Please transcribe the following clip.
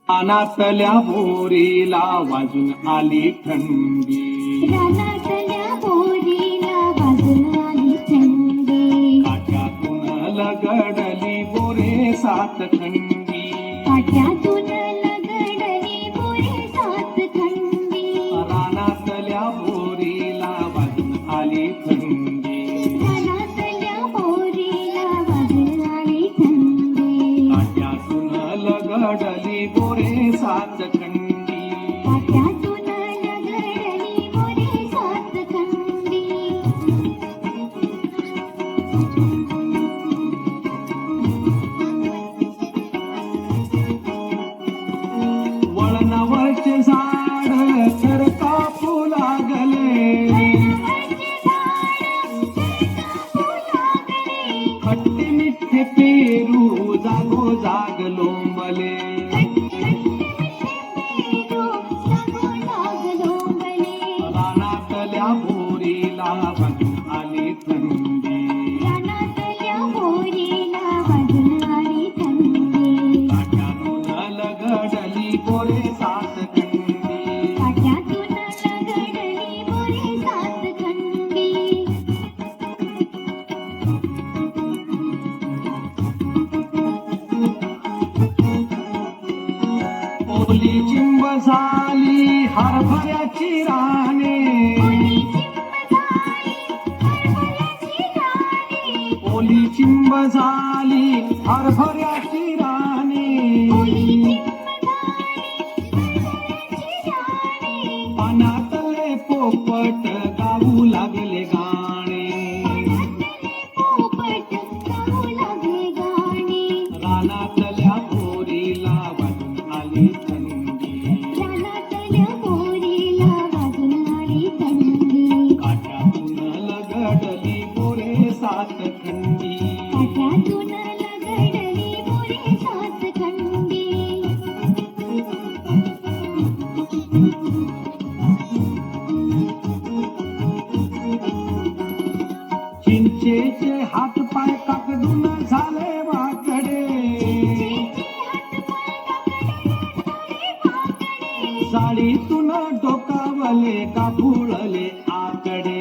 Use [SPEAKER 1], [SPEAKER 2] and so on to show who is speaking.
[SPEAKER 1] रानातल्या बोरीला वाजून आली थंडी,
[SPEAKER 2] रानातल्या बोरीला वाजून आली थंडी,
[SPEAKER 1] काट्यातून लगडली बोरे सात खंडी,
[SPEAKER 2] काट्यातून लगडली बोरे सात खंडी,
[SPEAKER 1] रानातल्या बोरीला वाजून आली थंडी,
[SPEAKER 2] रानातल्या बोरीला वाजून आली थंडी,
[SPEAKER 1] काट्यातून लगडली बोरे सात खंडी,
[SPEAKER 2] काट्यातून लगडली बोरे सात खंडी.
[SPEAKER 1] वळणावरचे झाड तर कापू लागले, खट्टे मिठ्ठे पेरू जागो जाग लोंबले, रानातल्या बोरीला वाजून आली थंडी,
[SPEAKER 2] रानातल्या बोरीला वाजून आली थंडी,
[SPEAKER 1] काट्यातून लगडली बोरे सात खंडी,
[SPEAKER 2] काट्यातून लगडली बोरे सात खंडी.
[SPEAKER 1] ओली चिंब झाली हरभऱ्याची राणे, ओली चिंब झाली हरभऱ्याची राणे, पानातले पोपट गाऊ लागले गाणे,
[SPEAKER 2] पोपट गाऊ लागले गाणे,
[SPEAKER 1] रानातल्या बोरीला वाजून आली थंडी,
[SPEAKER 2] रानातल्या बोरीला वाजून आली थंडी,
[SPEAKER 1] काट्यातून लगडली बोरे सात खंडी,
[SPEAKER 2] काट्यातून लगडली बोरे सात खंडी.
[SPEAKER 1] चिंचेचे हात पाय काकडून झाले वाकडे, साडीतून डोकावले कापुळले आकडे,